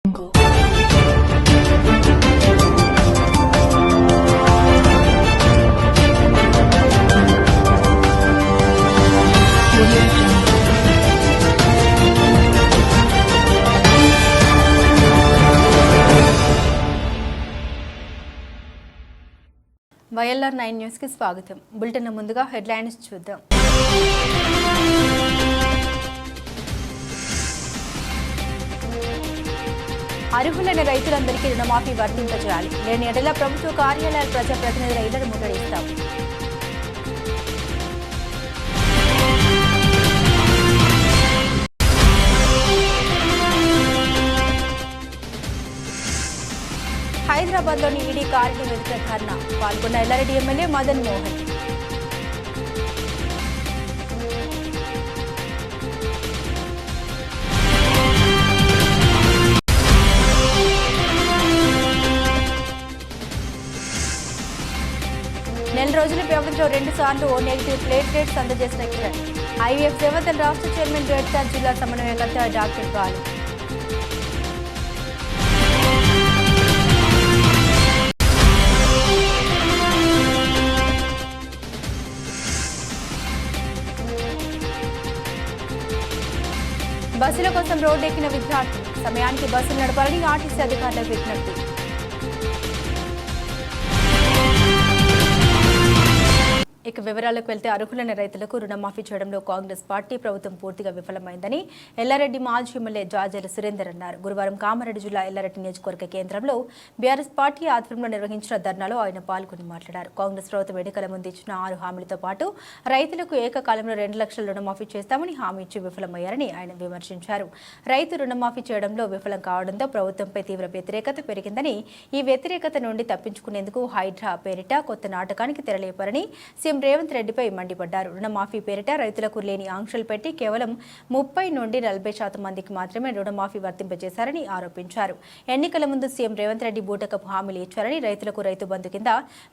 YLR 9 news కి స్వాగతం. Bulletin ముందుగా హెడ్లైన్స్ చూద్దాం. అర్హులైన రైతులందరికీ రుణమాఫీ వర్తింపజేయాలి. లేని ఎడల ప్రభుత్వ కార్యాలయాల ప్రజాప్రతినిధుల ఇళ్లను ముట్టడిస్తాం. హైదరాబాద్లోని ఈడీ కారిడార్ ఎదుట ధర్నా పాల్గొన్న ఎల్లారెడ్డి ఎమ్మెల్యే మదన్ మోహన్. నెల రోజుల వ్యవధిలో 2 సార్లు ఓ నెగిటివ్ ప్లేట్లెట్స్ అందజేసిన కిరణ్. ఐవీఎఫ్ సేవతల రాష్ట్ర చైర్మన్ వైఎస్ఆర్ జిల్లా సమన్వయకర్త డాక్టర్ బాలు. బస్సుల కోసం రోడ్డెక్కిన విద్యార్థులు సమయానికి బస్సులు నడపాలని ఆర్టీసీ అధికారులకు విజ్ఞప్తి. ఇక వివరాలకు వెళ్తే అర్హులైన రైతులకు రుణమాఫీ చేయడంలో కాంగ్రెస్ పార్టీ ప్రభుత్వం పూర్తిగా విఫలమైందని ఎల్లారెడ్డి మాజీ ఎమ్మెల్యే జాజల సురేందర్ అన్నారు. గురువారం కామారెడ్డి జిల్లా ఎల్లారెడ్డి నియోజకవర్గ కేంద్రంలో బీఆర్ఎస్ పార్టీ ఆధ్వర్యంలో నిర్వహించిన ధర్నాలో ఆయన పాల్గొని మాట్లాడారు. కాంగ్రెస్ ప్రభుత్వం ఎన్నికల ముందు ఇచ్చిన 6 హామీలతో పాటు రైతులకు ఏకకాలంలో 2 లక్షల రుణమాఫీ చేస్తామని హామీ ఇచ్చి విఫలమయ్యారని ఆయన విమర్శించారు. రైతు రుణమాఫీ చేయడంలో విఫలం కావడంతో ప్రభుత్వంపై తీవ్ర వ్యతిరేకత పెరిగిందని, ఈ వ్యతిరేకత నుండి తప్పించుకునేందుకు హైడ్రా పేరిట కొత్త నాటకానికి తెరలేపారని సీఎం రేవంత్ రెడ్డిపై మండిపడ్డారు. రుణమాఫీ పేరిట రైతులకు లేని ఆంక్షలు పెట్టి కేవలం 30 నుండి 40% మందికి మాత్రమే రుణమాఫీ వర్తింపజేశారని ఆరోపించారు. ఎన్నికల ముందు సీఎం రేవంత్ రెడ్డి బూటకపు హామీలు ఇచ్చారని, రైతులకు రైతు బంధు కింద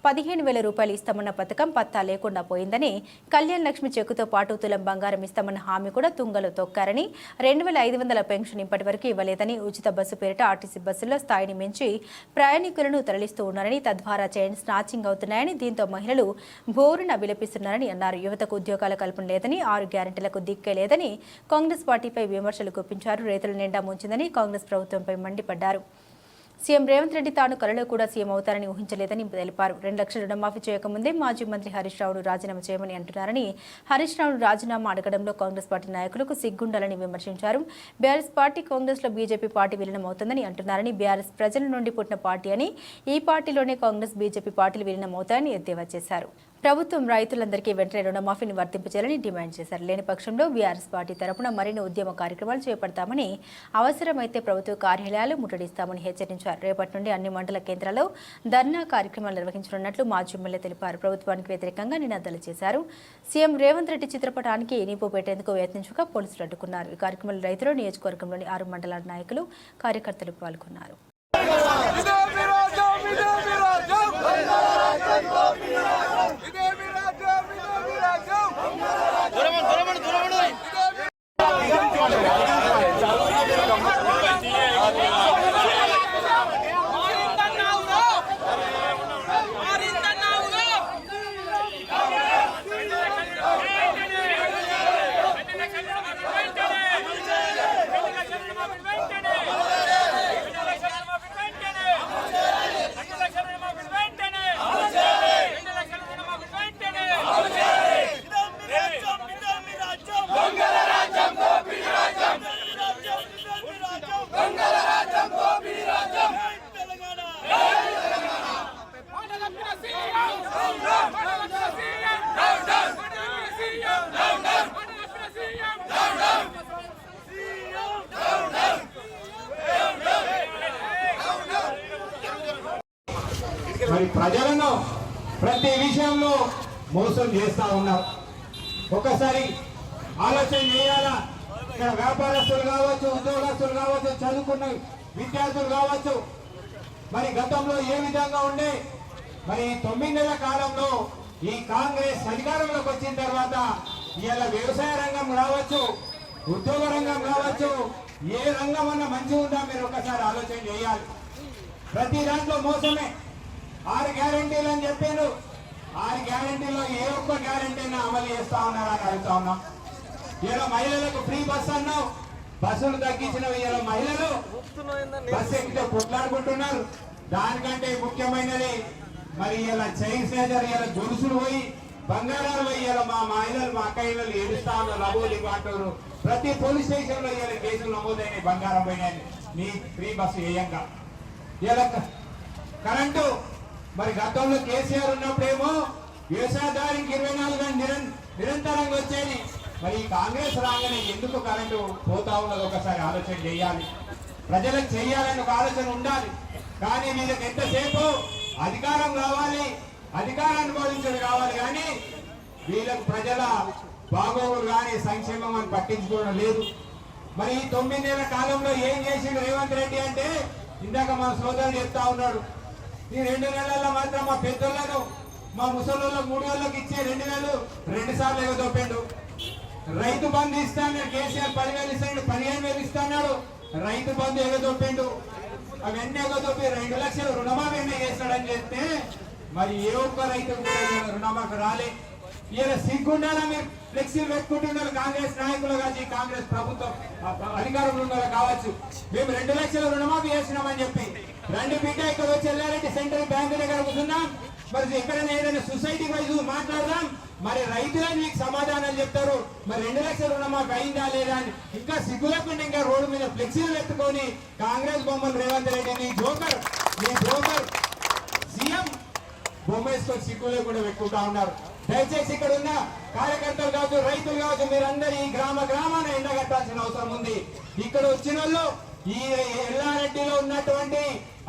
15,000 రూపాయలు ఇస్తామన్న పథకం పత్తా లేకుండా పోయిందని, కళ్యాణ్ లక్ష్మి చెక్కుతో పాటు తులం బంగారం ఇస్తామన్న హామీ కూడా తుంగలో తొక్కారని, 2,500 పెన్షన్ ఇప్పటి వరకు ఇవ్వలేదని, ఉచిత బస్సు పేరిట ఆర్టీసీ బస్సుల్లో స్థాయిని మించి ప్రయాణికులను తరలిస్తూ ఉన్నారని, తద్వారా చైన్ స్నాచింగ్ అవుతున్నాయని, దీంతో మహిళలు బోరున విలపిస్తున్నారని అన్నారు. యువతకు ఉద్యోగాల కల్పన లేదని, 6 గ్యారెంటీలకు దిక్కే లేదని కాంగ్రెస్ పార్టీపై విమర్శలు గుప్పించారు. రైతుల నిండా ముంచిందని కాంగ్రెస్ ప్రభుత్వంపై మండిపడ్డారు. సీఎం రేవంత్ రెడ్డి తాను కలలో కూడా సీఎం అవుతారని ఊహించలేదని తెలిపారు. 2 లక్షల రుణమాఫీ చేయకముందే మాజీ మంత్రి హరీష్ రావును రాజీనామా చేయమని అంటున్నారని, హరీష్ రావును రాజీనామా అడగడంలో కాంగ్రెస్ పార్టీ నాయకులకు సిగ్గుండాలని విమర్శించారు. బీఆర్ఎస్ పార్టీ కాంగ్రెస్ లో బీజేపీ పార్టీ విలీనం అవుతుందని అంటున్నారని, బీఆర్ఎస్ ప్రజల నుండి పుట్టిన పార్టీ అని, ఈ పార్టీలోనే కాంగ్రెస్ బీజేపీ పార్టీలు విలీనం అవుతాయని ఎద్దేవా చేశారు. ప్రభుత్వం రైతులందరికీ వెంటనే రుణమాఫీని వర్తింపచేయాలని డిమాండ్ చేశారు. లేని పక్షంలో బీఆర్ఎస్ పార్టీ తరపున మరిన్ని ఉద్యమ కార్యక్రమాలు చేపడతామని, అవసరమైతే ప్రభుత్వ కార్యాలయాలు ముట్టడిస్తామని హెచ్చరించారు. రేపటి నుండి అన్ని మండల కేంద్రాల్లో ధర్నా కార్యక్రమాలు నిర్వహించనున్నట్లు మాజీ ఎమ్మెల్యే తెలిపారు. ప్రభుత్వానికి వ్యతిరేకంగా నినాదాలు చేశారు. సీఎం రేవంత్ రెడ్డి చిత్రపటానికి నిప్పు పెట్టేందుకు యత్నించగా పోలీసులు అడ్డుకున్నారు. ఈ కార్యక్రమంలో రైతులు, నియోజకవర్గంలోని 6 మండలాల నాయకులు, కార్యకర్తలు పాల్గొన్నారు. మరి ప్రజలను ప్రతి విషయంలో మోసం చేస్తా ఉన్నారు. ఒకసారి ఆలోచన చేయాలా. ఇక్కడ వ్యాపారస్తులు కావచ్చు, ఉద్యోగస్తులు కావచ్చు, చదువుకున్న విద్యార్థులు కావచ్చు, మరి గతంలో ఏ విధంగా ఉండే, మరి 9 నెలల కాలంలో ఈ కాంగ్రెస్ అధికారంలోకి వచ్చిన తర్వాత ఇవాళ వ్యవసాయ రంగం కావచ్చు, ఉద్యోగ రంగం కావచ్చు, ఏ రంగం అన్నా మంచిగా ఉందా మీరు ఒకసారి ఆలోచన చేయాలి. ప్రతి దాంట్లో మోసమే. 6 గ్యారెంటీలు అని చెప్పారు. 6 గ్యారెంటీలో ఏ ఒక్క గ్యారెంటీని అమలు చేస్తా ఉన్నారని అడుగుతా ఉన్నాం. ఇలా మహిళలకు ఫ్రీ బస్ అన్నావు, బస్సులు తగ్గించిన ఇలా మహిళలు బస్సు ఎక్కితే కొట్లాడుకుంటున్నారు. దానికంటే ముఖ్యమైనది మరి ఇలా చైన్ స్నేజర్ ఇలా గొలుసులు పోయి బంగారాలు పోయి ఇలా మా మహిళలు మా అక్కయ్యలు ఏడుస్తా ఉన్నారు. లబోలు ఇవ్వంటారు. ప్రతి పోలీస్ స్టేషన్ లో ఇలా కేసులు నమోదైనాయి. బంగారం పోయినాయి నీ ఫ్రీ బస్సు వేయంగా. ఇలా కరెంటు మరి గతంలో కేసీఆర్ ఉన్నప్పుడేమో వ్యవసాయదారికి 24 గంటలు నిరంతరంగా వచ్చేది. మరి కాంగ్రెస్ రాగానే ఎందుకు కరెంటు పోతా ఉన్నది ఒకసారి ఆలోచన చేయాలి. ప్రజలకు చేయాలని ఒక ఆలోచన ఉండాలి. కానీ వీళ్ళకి ఎంతసేపు అధికారం కావాలి, అధికారాన్ని బోధించడం కావాలి. కానీ వీళ్ళకు ప్రజల బాగోగులు కానీ సంక్షేమం అని పట్టించుకోవడం లేదు. మరి ఈ 9 నెలల కాలంలో ఏం చేసిండు రేవంత్ రెడ్డి అంటే ఇందాక మన సోదరుడు చెప్తా ఉన్నాడు. ఈ 2 నెలల్లో మాత్రం మా పెద్దోళ్లను మా ముసలోళ్ళకు 3 వేలకు ఇచ్చే 2,000 2 సార్లు ఎగదొప్పిండు. రైతు బంధు ఇస్తాడు కేసీఆర్ 10,000 ఇస్తాడు, 15,000 ఇస్తాడు. రైతు బంధు ఎగదొప్పిండు. అవన్నీ ఎగదొప్పి 2 లక్షలు రుణమాఫీ చేస్తాడని చెప్తే మరి ఏ ఒక్క రైతు కూడా రుణమాఫీ రాలే. ఇలా సిగ్గుండాలా మీరు ఫ్లెక్సీలు పెట్టుకుంటున్నారు కాంగ్రెస్ నాయకులు కావచ్చు, కాంగ్రెస్ ప్రభుత్వం అధికారంలో ఉన్న కావచ్చు. మేము 2 లక్షల రుణమాఫీ చేసినామని చెప్పి రెండు బిడ్డ ఇక్కడ వచ్చి ఎల్లారెడ్డి సెంట్రల్ బ్యాంకు దగ్గర కూర్చున్నాం. మరి ఎక్కడైనా ఏదైనా సొసైటీ వైజ్ మాట్లాడదాం. మరి రైతులని మీకు సమాధానాలు చెప్తారు. మరి 2 లక్షల రుణమాఫీ అయిందా లేదా అని ఇంకా సిగ్గులేకుండా ఇంకా రోడ్డు మీద ఫ్లెక్సీలు పెట్టుకొని కాంగ్రెస్ బొమ్మలు రేవంత్ రెడ్డి నీ జోకర్ సీఎం బొమ్మ వేసుకొని సిగ్గులే కూడా పెట్టుకుంటా ఉన్నారు. దయచేసి ఇక్కడ ఉన్న కార్యకర్తలు కావచ్చు, రైతులు కావచ్చు, మీరందరూ ఈ గ్రామాన ఎండగట్టాల్సిన అవసరం ఉంది. ఇక్కడ వచ్చిన వాళ్ళు ఈ ఎల్లారెడ్డిలో ఉన్నటువంటి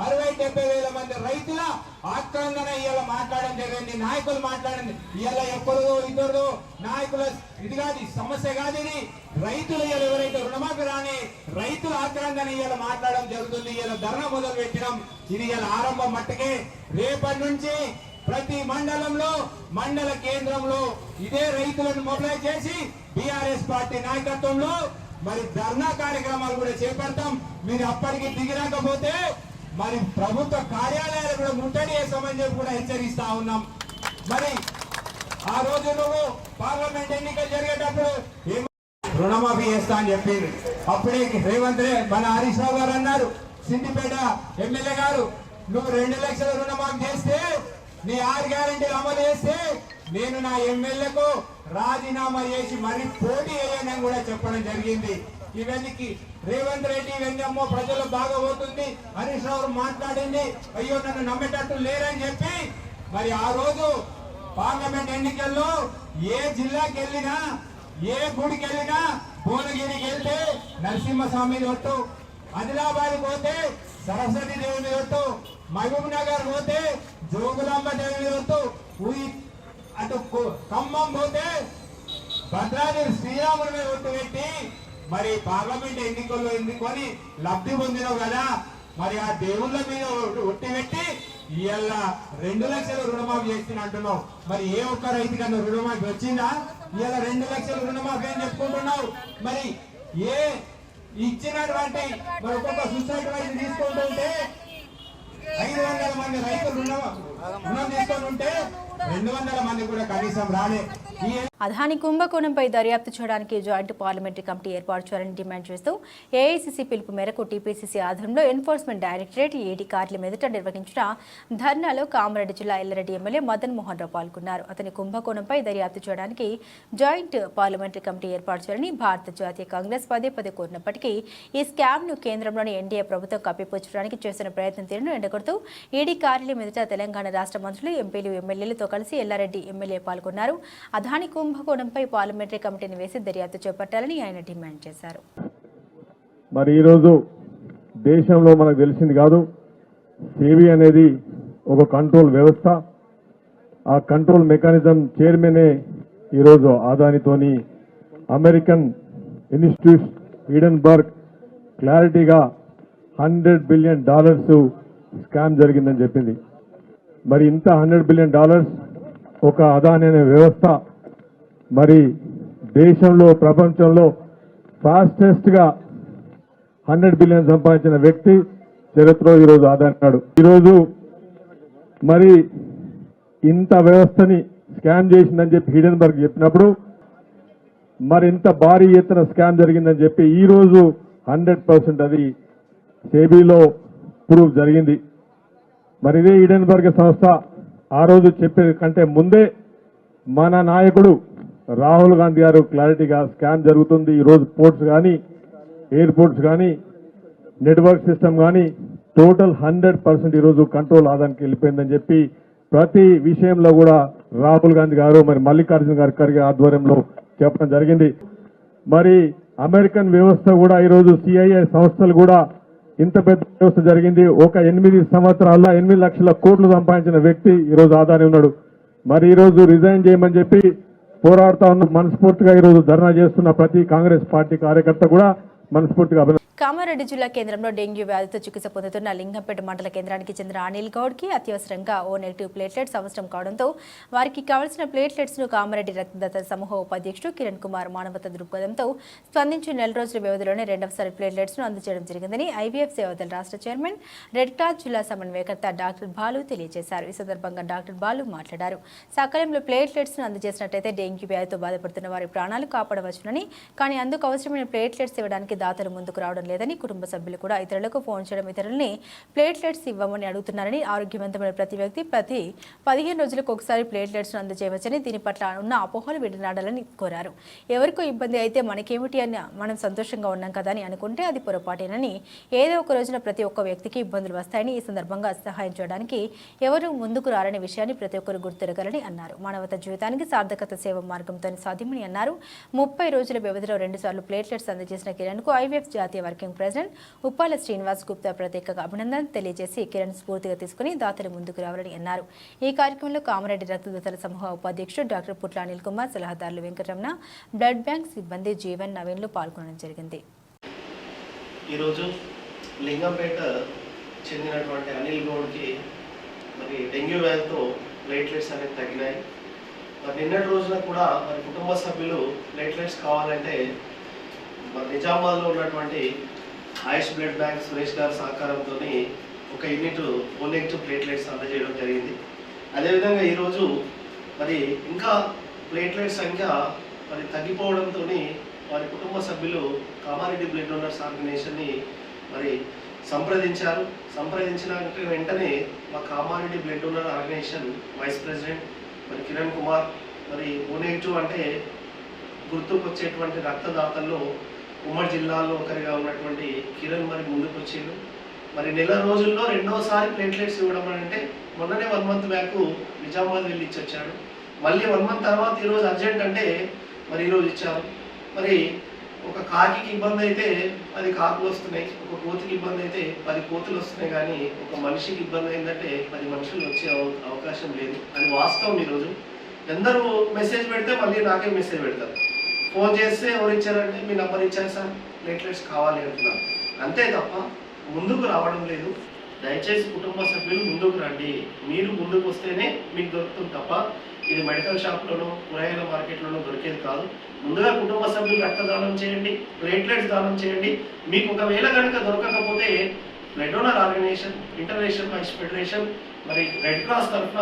60-70 వేల మంది రైతుల ఆక్రందన ఇవాళ మాట్లాడడం జరిగింది. నాయకులు మాట్లాడింది ఇవాళ ఎక్కడో ఇద్దరు నాయకుల ఇది కాదు, సమస్య కాదు ఇది. రైతులు ఇవాళ ఎవరైతే రుణమాఫీ రాని రైతుల ఆక్రందన ఇవాళ మాట్లాడడం జరుగుతుంది. ఇవాళ ధర్నా మొదలు పెట్టడం ఇది ఇవాళ ఆరంభం మట్టుకే. రేపటి నుంచి ప్రతి మండలంలో మండల కేంద్రంలో ఇదే రైతులను మొబిలైజ్ చేసి బీఆర్ఎస్ పార్టీ నాయకత్వంలో మరి ధర్నా కార్యక్రమాలు కూడా చేపడతాం. మీరు అప్పటికి దిగిరాకపోతే మరి ప్రభుత్వ కార్యాలయాలు కూడా ముట్టడి చేస్తామని చెప్పి కూడా హెచ్చరిస్తా ఉన్నాం. మరి ఆ రోజు నువ్వు పార్లమెంట్ ఎన్నికలు జరిగేటప్పుడు రుణమాఫీ చేస్తా అని చెప్పింది. అప్పుడే రేవంత్ మన హరీష్ రావు గారు అన్నారు, సిద్దిపేట ఎమ్మెల్యే గారు, నువ్వు 2 లక్షల రుణమాఫీ చేస్తే నీ 6 గ్యారెంటీలు అమలు చేస్తే నేను నా ఎమ్మెల్యేకు రాజీనామా చేసి మరి పోటీ అయ్యానని కూడా చెప్పడం జరిగింది. ఇవన్నీ రేవంత్ రెడ్డి ఇవన్నీ అమ్మో ప్రజలు బాగా పోతుంది, హరీష్ రావు మాట్లాడింది, అయ్యో నన్ను నమ్మేటట్టు లేరని చెప్పి మరి ఆ రోజు పార్లమెంట్ ఎన్నికల్లో ఏ జిల్లాకి వెళ్ళినా ఏ గుడికి వెళ్ళినా భువనగిరికి వెళ్తే నరసింహస్వామి ఒట్టు, ఆదిలాబాద్ పోతే సరస్వతి దేవి ఒట్టు, మహబూబ్ నగర్ పోతే జోగులాంబ దేవి ఒట్టు, అటు ఖమ్మం పోతే భద్రాద్రి శ్రీరాముడి మీద ఒట్టు పెట్టి మరి పార్లమెంట్ ఎన్నికల్లో ఎన్నుకొని లబ్ధి పొందినావు కదా. మరి ఆ దేవుళ్ళ మీద ఒట్టి పెట్టి ఇవాళ 2 లక్షల రుణమాఫీ చేస్తున్నా అంటున్నావు. మరి ఏ ఒక్క రైతు కన్నా రుణమాఫీ వచ్చిందా? ఇవాళ 2 లక్షల రుణమాఫీ అని చెప్పుకుంటున్నావు. మరి ఏ ఇచ్చినటువంటి మరి ఒక్కొక్క సొసైటీ వైజ్ తీసుకుంటుంటే 500 మంది రైతులు రుణం తీసుకొని ఉంటే 200 మంది కూడా కనీసం రాలే. అదాని కుంభకోణంపై దర్యాప్తు చేయడానికి జాయింట్ పార్లమెంటరీ కమిటీ ఏర్పాటు చేయాలని డిమాండ్ చేస్తూ ఏఐసీసీ పిలుపు మేరకు టీపీసీసీ ఆధ్వర్యంలో ఎన్ఫోర్స్మెంట్ డైరెక్టరేట్ ఈడీ కార్యాలయం ఎదుట నిర్వహించిన ధర్నాలో కామారెడ్డి జిల్లా ఎల్లారెడ్డి ఎమ్మెల్యే మదన్ మోహన్ రావు పాల్గొన్నారు. అతని కుంభకోణంపై దర్యాప్తు చేయడానికి జాయింట్ పార్లమెంటరీ కమిటీ ఏర్పాటు చేయాలని భారత జాతీయ కాంగ్రెస్ పదే కోరినప్పటికీ ఈ స్కామ్ను కేంద్రంలోని ఎన్డీఏ ప్రభుత్వం కప్పిపుచ్చడానికి చేసిన ప్రయత్నం తీరును ఎండగొడుతూ ఈడీ కార్యాలయం ఎదుట తెలంగాణ రాష్ట్ర మంత్రులు, ఎంపీలు, ఎమ్మెల్యేలతో కలిసి ఎల్లారెడ్డి ఎమ్మెల్యే పాల్గొన్నారు. అదాని కుంభకోణంపై పార్లమెంటరీ కమిటీని వేసి దర్యాప్తు చేపట్టాలని ఆయన డిమాండ్ చేశారు. మరి ఈరోజు దేశంలో మనకు తెలిసింది కాదు, సేబీ అనేది ఒక కంట్రోల్ వ్యవస్థ. ఆ కంట్రోల్ మెకానిజం చైర్మనే ఈరోజు అదానితోని అమెరికన్ ఇన్స్టిట్యూట్ ఈడెన్బర్గ్ క్లారిటీగా $100 బిలియన్ స్కామ్ జరిగిందని చెప్పింది. మరి ఇంత $100 బిలియన్ ఒక అదాని అనే వ్యవస్థ మరి దేశంలో ప్రపంచంలో ఫాస్టెస్ట్గా 100 బిలియన్ సంపాదించిన వ్యక్తి చరిత్రలో ఈరోజు ఆదాన్నాడు. ఈరోజు మరి ఇంత వ్యవస్థని స్కామ్ చేసిందని చెప్పి హిడెన్బర్గ్ చెప్పినప్పుడు మరి ఇంత భారీ ఎత్తున స్కామ్ జరిగిందని చెప్పి ఈరోజు 100% అది సేబీలో ప్రూఫ్ జరిగింది. మరి ఇదే హిడెన్బర్గ్ సంస్థ ఆ రోజు చెప్పే కంటే ముందే మన నాయకుడు రాహుల్ గాంధీ గారు క్లారిటీగా స్కామ్ జరుగుతుంది, ఈరోజు పోర్ట్స్ కానీ ఎయిర్పోర్ట్స్ కానీ నెట్వర్క్ సిస్టమ్ కానీ టోటల్ 100% ఈరోజు కంట్రోల్ ఆదానికి వెళ్ళిపోయిందని చెప్పి ప్రతి విషయంలో కూడా రాహుల్ గాంధీ గారు మరి మల్లికార్జున ఖర్గే ఆధ్వర్యంలో చెప్పడం జరిగింది. మరి అమెరికన్ వ్యవస్థ కూడా ఈరోజు సిఐఏ సంస్థలు కూడా ఇంత పెద్ద వ్యవస్థ జరిగింది. ఒక 8 సంవత్సరాల్లో 8 లక్షల కోట్లు సంపాదించిన వ్యక్తి ఈరోజు ఆదాని ఉన్నాడు. మరి ఈరోజు రిజైన్ చేయమని చెప్పి పోరాడుతా ఉన్న మనస్ఫూర్తిగా ఈరోజు ధర్నా చేస్తున్న ప్రతి కాంగ్రెస్ పార్టీ కార్యకర్త కూడా మనస్ఫూర్తిగా కామారెడ్డి జిల్లా కేంద్రంలో డెంగ్యూ వ్యాధితో చికిత్స పొందుతున్న లింగంపేట మండల కేంద్రానికి చెందిన అనిల్ గౌడ్కి అత్యవసరంగా ఓ నెగిటివ్ ప్లేట్లెట్స్ అవసరం కావడంతో వారికి కావలసిన ప్లేట్లెట్స్ ను కామారెడ్డి రక్తదాత సమూహ ఉపాధ్యక్షుడు కిరణ్ కుమార్ మానవతా దృక్పథంతో స్పందించి నెల రోజుల వ్యవధిలోనే రెండవసారి ప్లేట్లెట్స్ ను అందజేయడం జరిగిందని ఐవీఎఫ్ సేవదళ రాష్ట్ర చైర్మన్ రెడ్ క్రాస్ జిల్లా సమన్వయకర్త డాక్టర్ బాలు తెలియజేశారు. ఈ సందర్భంగా డాక్టర్ బాలు మాట్లాడారు. సకాలంలో ప్లేట్లెట్స్ ను అందజేసినట్లయితే డెంగ్యూ వ్యాధితో బాధపడుతున్న వారి ప్రాణాలు కాపాడవచ్చునని, కానీ అందుకు అవసరమైన ప్లేట్లెట్స్ ఇవ్వడానికి దాతలు ముందుకు రావడం లేదని, కుటుంబ సభ్యులు కూడా ఇతరులకు ఫోన్ చేయడం ఇతరులని ప్లేట్లెట్స్ ఇవ్వమని అడుగుతున్నారని, ఆరోగ్యవంతమైన ప్రతి వ్యక్తి ప్రతి 15 రోజులకు ఒకసారి ప్లేట్లెట్స్ అందజేయవచ్చని, దీని పట్ల ఉన్న అపోహలు విడనాడాలని కోరారు. ఎవరికో ఇబ్బంది అయితే మనకేమిటి అని మనం సంతోషంగా ఉన్నాం కదా అని అనుకుంటే అది పొరపాటేనని, ఏదో ఒక రోజున ప్రతి ఒక్క వ్యక్తికి ఇబ్బందులు వస్తాయని, ఈ సందర్భంగా సహాయం చేయడానికి ఎవరు ముందుకు రారనే విషయాన్ని ప్రతి ఒక్కరు గుర్తిరగాలని అన్నారు. మానవత జీవితానికి సార్థకత సేవ మార్గంతో సాధ్యమని అన్నారు. 30 రోజుల వ్యవధిలో 2 సార్లు ప్లేట్లెట్స్ అందజేసిన కిరణ్ కు ఐవీఎఫ్ జాతీయ వర్కింగ్ ప్రెసిడెంట్ ఉప్పాల శ్రీనివాస్ గుప్తా ప్రత్యేకంగా అభినందన తెలియజేసి కిరణ్ స్ఫూర్తిగా తీసుకుని దాతలు ముందుకు రావాలని అన్నారు. ఈ కార్యక్రమంలో కామారెడ్డి రక్తదాతల సమూహ ఉపాధ్యక్షుడు డాక్టర్ పుట్ల అనిల్ కుమార్, సలహాదారులు వెంకటరమణ, బ్లడ్ బ్యాంక్ సిబ్బంది జీవన్, నవీన్లు పాల్గొనడం జరిగింది. ఈరోజు లింగంపేట చెందినటువంటి అనిల్ గౌడ్కి మరి డెంగ్యూ వ్యాధితో ప్లేట్లెట్స్ అనేవి తగ్గినాయి. మరి నిన్నటి రోజున కూడా మరి కుటుంబ సభ్యులు ప్లేట్లెట్స్ కావాలంటే మరి నిజామాబాద్లో ఉన్నటువంటి ఆయుష్ బ్లడ్ బ్యాంక్ సురేష్ గారి సహకారంతో ఒక యూనిట్ నెగిటివ్ ప్లేట్లెట్స్ అందజేయడం జరిగింది. అదేవిధంగా ఈరోజు మరి ఇంకా ప్లేట్లెట్స్ సంఖ్య మరి తగ్గిపోవడంతో వారి కుటుంబ సభ్యులు కామారెడ్డి బ్లడ్ డోనర్స్ ఆర్గనైజేషన్ని మరి సంప్రదించిన వెంటనే మా Kamareddy blood donor organization vice president మరి కిరణ్ కుమార్, మరి నెగిటివ్ అంటే గుర్తుకొచ్చేటువంటి రక్తదాతల్లో ఉమ్మడి జిల్లాలో ఒకరిగా ఉన్నటువంటి కిరణ్ మరి ముందుకు వచ్చాడు. మరి నెల రోజుల్లో రెండోసారి ప్లేట్లెట్స్ ఇవ్వడం అంటే మొన్ననే 1 మంత్ బ్యాక్ నిజామాబాద్ వెళ్ళి ఇచ్చి వచ్చాడు. మళ్ళీ 1 మంత్ తర్వాత ఈరోజు అర్జెంట్ అంటే మరి ఈరోజు ఇచ్చారు. మరి ఒక కాకికి ఇబ్బంది అయితే 10 కాకులు వస్తున్నాయి, ఒక కోతికి ఇబ్బంది అయితే 10 కోతులు వస్తున్నాయి, కానీ ఒక మనిషికి ఇబ్బంది అయిందంటే 10 మనుషులు వచ్చే అవకాశం లేదు. అది వాస్తవం. ఈరోజు ఎందరూ మెసేజ్ పెడితే మళ్ళీ నాకే మెసేజ్ పెడతారు. ఫోన్ చేస్తే ఎవరు ఇచ్చారంటే మీ నంబర్ ఇచ్చారు సార్, ప్లేట్లెట్స్ కావాలి అంటున్నారు. అంతే తప్ప ముందుకు రావడం లేదు. దయచేసి కుటుంబ సభ్యులు ముందుకు రండి. మీరు ముందుకు వస్తేనే మీకు దొరుకుతుంది తప్ప ఇది మెడికల్ షాప్లోనో కూరగాయల మార్కెట్లోనో దొరికేది కాదు. ముందుగా కుటుంబ సభ్యులు రక్తదానం చేయండి, ప్లేట్లెట్స్ దానం చేయండి. మీకు ఒకవేళ కనుక దొరకకపోతే blood donor organization, international vice federation, మరి రెడ్ క్రాస్ తరఫున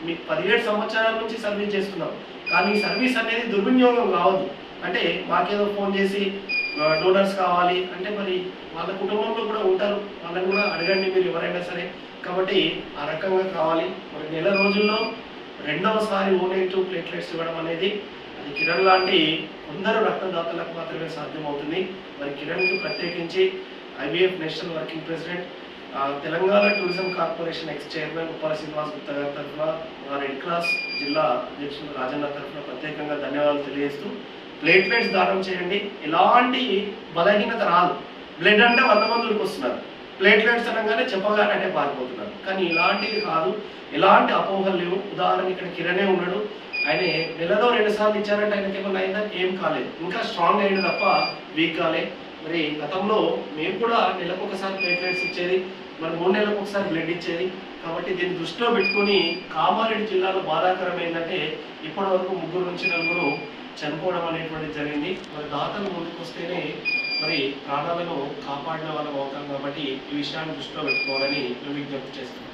మీకు 17 సంవత్సరాల నుంచి సర్వీస్ చేస్తున్నాం. కానీ ఈ సర్వీస్ అనేది దుర్వినియోగం కావద్దు. అంటే మాకేదో ఫోన్ చేసి డోనర్స్ కావాలి అంటే మరి వాళ్ళ కుటుంబంలో కూడా ఉంటారు, వాళ్ళని కూడా అడగండి మీరు ఎవరైనా సరే. కాబట్టి ఆ రకంగా కావాలి. మరి నెల రోజుల్లో రెండవసారి నెగిటివ్ ప్లేట్లెట్స్ ఇవ్వడం అనేది అది కిరణ్ లాంటి కొందరు రక్తదాతలకు మాత్రమే సాధ్యమవుతుంది. మరి కిరణ్కి ప్రత్యేకించి IVF national working president, Telangana tourism corporation X chairman Uppala Srinivas Gupta గారి తరఫున, రెడ్ క్రాస్ జిల్లా అధ్యక్షుడు రాజన్న తరఫున ప్రత్యేకంగా ధన్యవాదాలు తెలియజేస్తూ ప్లేట్లెట్స్ దానం చేయండి. ఎలాంటి బలహీనత రాదు. బ్లడ్ అంటే 100 మందికి వస్తున్నారు, ప్లేట్లెట్స్ అనగానే చెప్పగానే పారిపోతున్నారు. కానీ ఇలాంటివి కాదు, ఎలాంటి అపోహలు లేవు. ఉదాహరణ ఇక్కడ కిరణే ఉన్నాడు, ఆయన నెలలో 2 సార్లు ఇచ్చారంటే ఆయనకి ఏమన్నా అయిందా? ఏం కాలేదు, ఇంకా స్ట్రాంగ్ అయ్యింది తప్ప వీక్ కాలే. మరి గతంలో మేము కూడా నెలకు ఒకసారి ప్లేట్లెట్స్ ఇచ్చేది, మరి 3 నెలలకు ఒకసారి బ్లడ్ ఇచ్చేది. కాబట్టి దీన్ని దృష్టిలో పెట్టుకొని కామారెడ్డి జిల్లాలో బాధాకరం ఏంటంటే ఇప్పటి వరకు 3 నుంచి 4 చనిపోవడం అనేటువంటిది జరిగింది. మరి దాతలు ముందుకు వస్తేనే మరి ప్రాణాలను కాపాడిన వాళ్ళం అవుతాం కాబట్టి ఈ విషయాన్ని దృష్టిలో పెట్టుకోవాలని మేము విజ్ఞప్తి చేస్తున్నాం.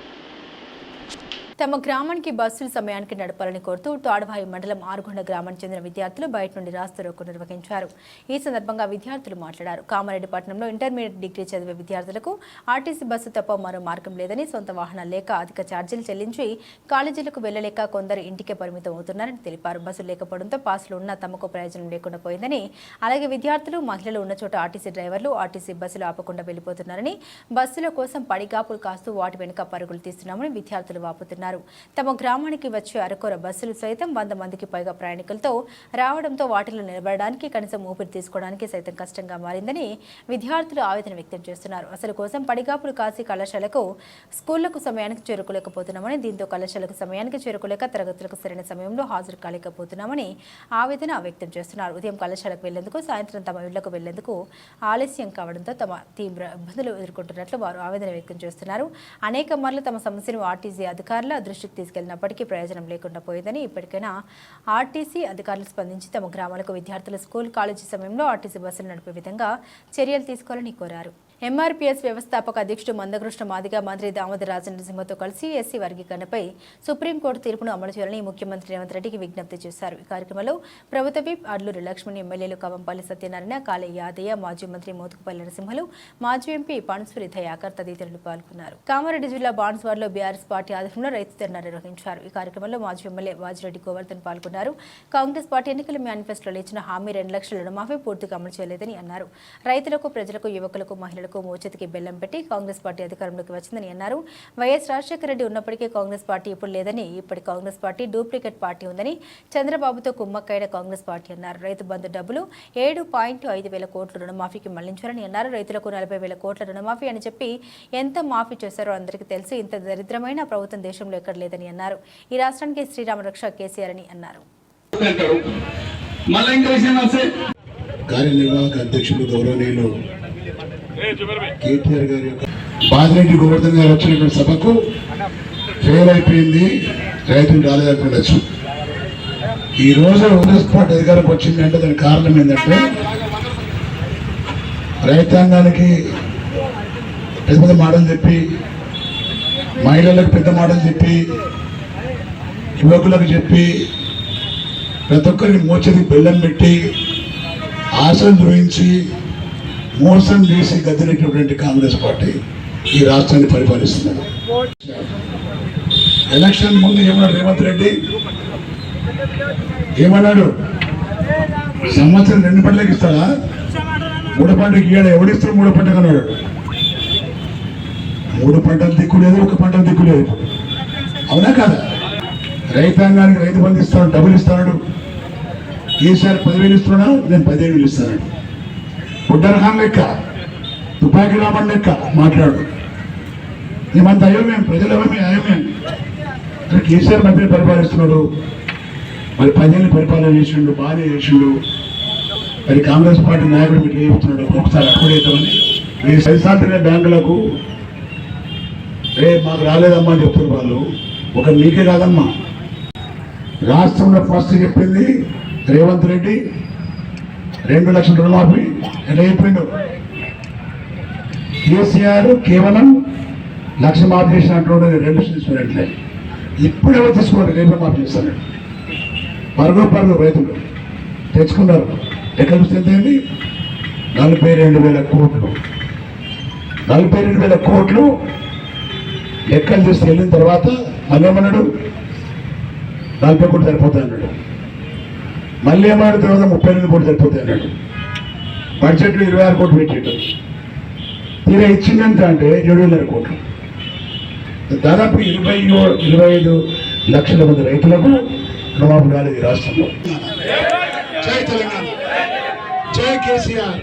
తమ గ్రామానికి బస్సులు సమయానికి నడపాలని కోరుతూ తాడవాయి మండలం ఆరుగొండ గ్రామానికి చెందిన విద్యార్థులు బయట నుండి రాస్తారోకో నిర్వహించారు. ఈ సందర్భంగా విద్యార్థులు మాట్లాడారు. కామారెడ్డి పట్టణంలో ఇంటర్మీడియట్ డిగ్రీ చదివే విద్యార్థులకు ఆర్టీసీ బస్సు తప్ప మరో మార్గం లేదని, సొంత వాహనాలు లేక అధిక ఛార్జీలు చెల్లించి కాలేజీలకు వెళ్లలేక కొందరు ఇంటికే పరిమితం అవుతున్నారని తెలిపారు. బస్సులు లేకపోవడంతో పాసులు ఉన్నా తమకు ప్రయోజనం లేకుండా పోయిందని, అలాగే విద్యార్థులు, మహిళలు ఉన్న చోట ఆర్టీసీ డ్రైవర్లు ఆర్టీసీ బస్సులు ఆపకుండా వెళ్లిపోతున్నారని, బస్సుల కోసం పడిగాపులు కాస్తూ వాటి వెనుక పరుగులు తీస్తున్నామని విద్యార్థులు వాపుతున్నారు. తమ గ్రామానికి వచ్చే అరకొర బస్సులు సైతం 100 మందికి పైగా ప్రయాణికులతో రావడంతో వాటిలో నిలబడడానికి, కనీసం ఊపిరి తీసుకోవడానికి సైతం కష్టంగా మారిందని విద్యార్థులు ఆవేదన వ్యక్తం చేస్తున్నారు. అసలు కోసం పడిగాపులు కాసి కళాశాలకు, స్కూళ్లకు సమయానికి చేరుకోలేకపోతున్నామని, దీంతో కళాశాలకు సమయానికి చేరుకోలేక తరగతులకు సరైన సమయంలో హాజరు కాలేకపోతున్నామని ఆవేదన వ్యక్తం చేస్తున్నారు. ఉదయం కళాశాలకు వెళ్లేందుకు, సాయంత్రం తమ ఇళ్లకు వెళ్లేందుకు ఆలస్యం కావడంతో తమ తీవ్ర ఇబ్బందులు ఎదుర్కొంటున్నట్లు వారు ఆవేదన వ్యక్తం చేస్తున్నారు. అనేక మార్లు తమ సమస్యను ఆర్టీసీ అధికారుల దృష్టికి తీసుకెళ్లినప్పటికీ ప్రయోజనం లేకుండా పోయిందని, ఇప్పటికైనా ఆర్టీసీ అధికారులు స్పందించి తమ గ్రామాలకు విద్యార్థులు స్కూల్, కాలేజీ సమయంలో ఆర్టీసీ బస్సులు నడిపే విధంగా చర్యలు తీసుకోవాలని కోరారు. ఎంఆర్పీఎస్ వ్యవస్థాపక అధ్యక్షుడు మందకృష్ణ మాదిగ మంత్రి దామోదర రాజనరసింహతో కలిసి ఎస్సీ వర్గీకరణపై సుప్రీంకోర్టు తీర్పును అమలు చేయాలని ముఖ్యమంత్రి రేవంత్ రెడ్డికి విజ్ఞప్తి చేశారు. ఈ కార్యక్రమంలో ప్రభుత్వ విప్ అడ్లూరి లక్ష్మణ్, ఎమ్మెల్యేలు కవంపల్లి సత్యనారాయణ, కాళే యాదయ్య, మాజీ మంత్రి మోతుకుపల్లి నరసింహలు, మాజీ ఎంపీ పన్సూరి దయాకర్ తదితరులు పాల్గొన్నారు. కామారెడ్డి జిల్లా బాన్స్వాడలో బీఆర్ఎస్ పార్టీ ఆధ్వర్యంలో రైతు ధర్నా నిర్వహించారు. ఈ కార్యక్రమంలో మాజీ ఎమ్మెల్యే వాజిరెడ్డి గోవర్ధన్ పాల్గొన్నారు. కాంగ్రెస్ పార్టీ ఎన్నికల మేనిఫెస్టోలో ఇచ్చిన హామీ 2 లక్షల రుణమాఫీ పూర్తిగా అమలు చేయలేదని అన్నారు. రైతులకు, ప్రజలకు, యువకులకు, మహిళలకు మోచేతికి బెల్లం పెట్టి కాంగ్రెస్ పార్టీ అధికారంలోకి వచ్చిందని అన్నారు. వైఎస్ రాజశేఖర రెడ్డి ఉన్నప్పటికీ కాంగ్రెస్ పార్టీ ఇప్పుడు లేదని, ఇప్పటి కాంగ్రెస్ పార్టీ డూప్లికేట్ పార్టీ ఉందని, చంద్రబాబుతో కుమ్మక్కైన కాంగ్రెస్ పార్టీ అన్నారు. రైతు బంధు డబ్బులు 7.5 కోట్ల రుణమాఫీకి మళ్లించారని అన్నారు. రైతులకు 40,000 కోట్ల రుణమాఫీ అని చెప్పి ఎంత మాఫీ చేశారో అందరికీ తెలుసు. ఇంత దరిద్రమైన ప్రభుత్వం దేశంలో ఎక్కడ లేదని అన్నారు. ఈ రాష్ట్రానికి శ్రీరామ రక్ష కేసీఆర్ అని అన్నారు. కార్యనిర్వాహక అధ్యక్షులు గౌరవనీయులు కేటీఆర్ గారి యొక్క బాదిరెడ్డి గోవర్ధన్ గారు వచ్చినటువంటి సభకు ఫెయిల్ అయిపోయింది, రైతులు రాలేదనుకుండొచ్చు. ఈ రోజు కాంగ్రెస్ పార్టీ అధికారంకి వచ్చింది అంటే దానికి కారణం ఏంటంటే రైతాంగానికి పెద్ద పెద్ద మాటలు చెప్పి, మహిళలకు పెద్ద మాటలు చెప్పి, యువకులకు చెప్పి, ప్రతి ఒక్కరిని మోచేది బెల్లం పెట్టి, ఆశలు ద్రోహించి, మోసం చేసి గద్దెనెక్కినటువంటి కాంగ్రెస్ పార్టీ ఈ రాష్ట్రాన్ని పరిపాలిస్తున్నారు. ఎలక్షన్ ముందు ఏమన్నాడు రేవంత్ రెడ్డి? ఏమన్నాడు? సంవత్సరం 2 పంటలకు ఇస్తాడా? 3 పంటకి ఇయ్యాడు. ఎవడిస్తాడు 3 పంటకు అన్నాడు. 3 పంటలు దిక్కు లేదు, 1 పంటలు దిక్కు లేదు. అవునా కాదా? రైతాంగానికి రైతు బంధు ఇస్తాడు, డబ్బులు ఇస్తాడు. కేసీఆర్ 10,000 ఇస్తున్నా, నేను 15,000 ఇస్తాను. బుడ్డరహాన్ లెక్క, తుపాకీ రామన్ లెక్క మాట్లాడు. మేమంత అయోమయం, ప్రజలమే అయోమయం. కేసీఆర్ మధ్య పరిపాలిస్తున్నాడు, మరి 10 ఏళ్ళు పరిపాలన చేసిండు, బాగానే చేసిండు. మరి కాంగ్రెస్ పార్టీ నాయకుడు మీకు చెప్తున్నాడు ఒకసారి అప్పుడేద్దామని. మీ 10 సార్లు బ్యాంకులకు మాకు రాలేదమ్మా అని చెప్తున్నారు వాళ్ళు. ఒక మీకే కాదమ్మా, రాష్ట్రంలో ఫస్ట్ చెప్పింది రేవంత్ రెడ్డి 2 లక్షల రుణమాఫీ ఎలా చెప్పిండు. కేసీఆర్ కేవలం 1 లక్ష మాఫీ చేసినట్టు 2 లక్షలు తీసుకున్నట్లే. ఇప్పుడు ఎవరు తీసుకోండి, రేపు మాఫీ చేస్తాను. పరుగు రైతులు తెచ్చుకున్నారు. ఎక్కడ చూస్తే ఎంతైంది? 42,000 కోట్లు. 42,000 కోట్లు లెక్కలు చూస్తే వెళ్ళిన తర్వాత మళ్ళీ ఏమన్నాడు? 40 కోట్లు సరిపోతాయి అన్నాడు. మళ్ళీ ఏమన్నాడు? తర్వాత 38 కోట్లు సరిపోతాయి అన్నాడు. బడ్జెట్లో 26 కోట్లు పెట్టాడు. తీరా ఇచ్చిందంట అంటే 7,000 కోట్లు. దాదాపు 25 లక్షల మంది రైతులకు రుణమాఫీ రాలేదు ఈ రాష్ట్రంలో. జై తెలంగాణ, జై కేసీఆర్.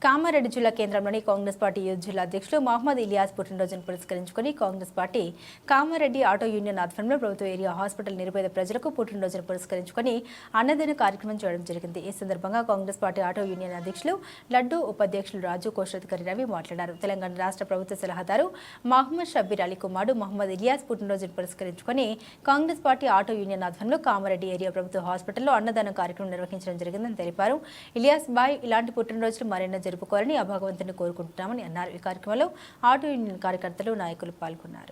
కామారెడ్డి జిల్లా కేంద్రంలోని కాంగ్రెస్ పార్టీ యూత్ జిల్లా అధ్యక్షులు మహమ్మద్ ఇలియాస్ పుట్టినరోజును పురస్కరించుకుని Congress party Kamareddy auto union ఆధ్వర్యంలో ప్రభుత్వ ఏరియా హాస్పిటల్ నిరుపేద ప్రజలకు పుట్టినరోజును పురస్కరించుకుని అన్నదాన కార్యక్రమం చేయడం జరిగింది. ఈ సందర్భంగా కాంగ్రెస్ పార్టీ ఆటో యూనియన్ అధ్యక్షులు లడ్డు, ఉపాధ్యక్షులు రాజు, కోశాధికారి రవి మాట్లాడారు. తెలంగాణ రాష్ట్ర ప్రభుత్వ సలహాదారు మహమ్మద్ షబ్బీర్ అలీ కుమారుడు మహమ్మద్ ఇలియాస్ పుట్టినరోజును పురస్కరించుకుని కాంగ్రెస్ పార్టీ ఆటో యూనియన్ ఆధ్వర్యంలో కామారెడ్డి ఏరియా ప్రభుత్వ హాస్పిటల్లో అన్నదాన కార్యక్రమం నిర్వహించడం జరిగిందని తెలిపారు. ఇలియాస్ బాయ్ ఇలాంటి పుట్టినరోజులు మరెన్నో జరుపుకోవాలని ఆ భగవంతుని కోరుకుంటున్నామని అన్నారు. ఈ కార్యక్రమంలో ఆటో యూనియన్ కార్యకర్తలు, నాయకులు పాల్గొన్నారు.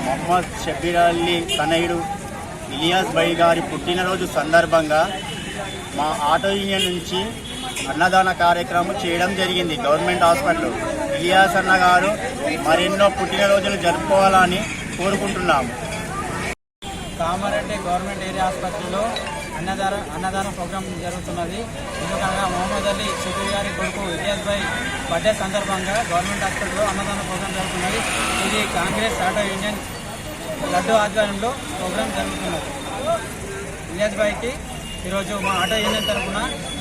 మహమ్మద్ షబ్బీర్ అలీ తనయుడు ఇలియాస్ భాయ్ గారి పుట్టినరోజు సందర్భంగా మా ఆటో యూనియన్ నుంచి అన్నదాన కార్యక్రమం చేయడం జరిగింది. గవర్నమెంట్ హాస్పిటల్ ఇలియాస్ అన్న గారు మరెన్నో పుట్టినరోజులు జరుపుకోవాలని కోరుకుంటున్నాము. కామారెడ్డి గవర్నమెంట్ ఏరియా హాస్పిటల్లో అన్నదాన ప్రోగ్రాం జరుగుతున్నది. ఎందుకనగా మహమ్మద్ అలీ షబ్బీర్ గారి కొడుకు ఇలియాస్ భాయ్ బర్త్డే సందర్భంగా గవర్నమెంట్ హాస్పిటల్లో అన్నదాన ప్రోగ్రాం జరుగుతున్నది. ఇది కాంగ్రెస్ ఆటో యూనియన్ లడ్డు ఆధ్వర్యంలో ప్రోగ్రాం జరుగుతున్నది. ఇలియాస్ భాయ్కి ఈరోజు మా ఆటో యూనియన్ తరఫున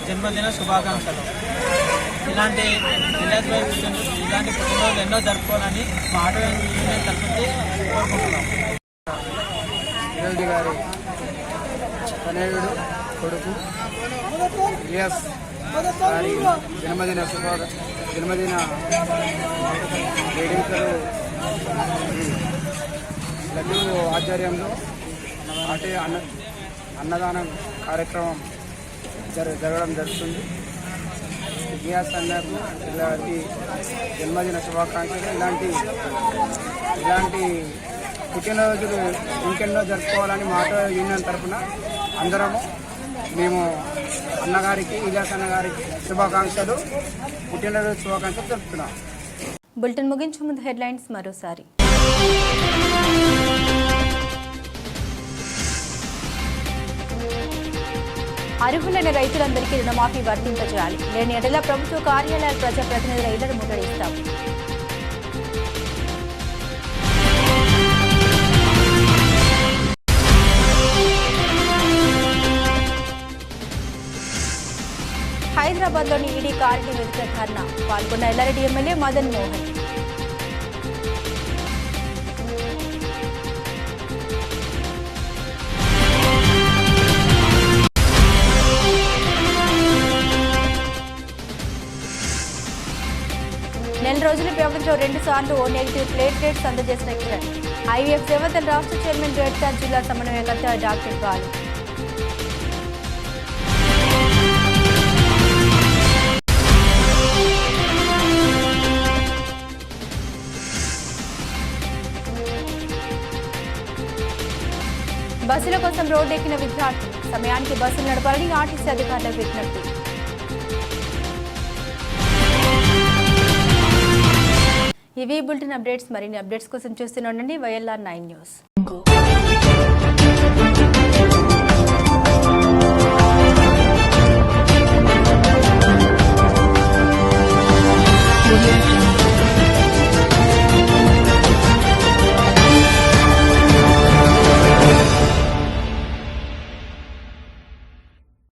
జన్మదిన శుభాకాంక్షలు. ఇలాంటి ఇలియాస్ భాయ్ ఇలాంటి పుట్టినరోజులు ఎన్నో జరుపుకోవాలని మా ఆటో యూనియన్ తరఫున కోరుకుంటున్నాం. గారి తనయుడు కొడుకు ఇలియాస్ గారి జన్మదిన వేడుకలు లడ్డు ఆధ్వర్యంలో అన్నదానం కార్యక్రమం జరగడం జరుగుతుంది. ఇలియాస్ అన్నకు ఇలాంటి జన్మదిన శుభాకాంక్షలు. ఇలాంటి పుట్టినరోజులు ఇంకెన్నో జరుపుకోవాలని మా ఆటో యూనియన్ తరఫున అందరము మేము అన్నగారికి, ఇలియాస్ అన్నగారికి శుభాకాంక్షలు, పుట్టినరోజు శుభాకాంక్షలు జరుపుతున్నాం. బులెటిన్ ముగించే ముందు హెడ్లైన్స్ మరోసారి. అర్హులైన రైతులందరికీ రుణమాఫీ వర్తింపజేయాలి. లేని ఎడల ప్రభుత్వ కార్యాలయాల ప్రజాప్రతినిధుల ఇళ్లను ముట్టడిస్తాం. హైదరాబాద్లోని ఈడీ కార్యాలయం ఎదుట ధర్నా పాల్గొన్న ఎల్లారెడ్డి ఎమ్మెల్యే మదన్ మోహన్. నెల రోజుల వ్యవధిలో 2 సార్లు ఓ నెగిటివ్ ప్లేట్లెట్స్ అందజేసిన కిరణ్. ఐవీఎఫ్ దేవతల రాష్ట్ర చైర్మన్ జడ్చా జిల్లా సమన్వయకర్త డాక్టర్ బాలు. బస్సుల కోసం రోడ్డెక్కిన విద్యార్థులు సమయానికి బస్సులు నడపాలని ఆర్టీసీ అధికారులకు విజ్ఞప్తి. ఇవి బులెటిన్ అప్డేట్స్. మరిన్ని అప్డేట్స్ కోసం చూస్తూనే ఉండండి YLR9 న్యూస్.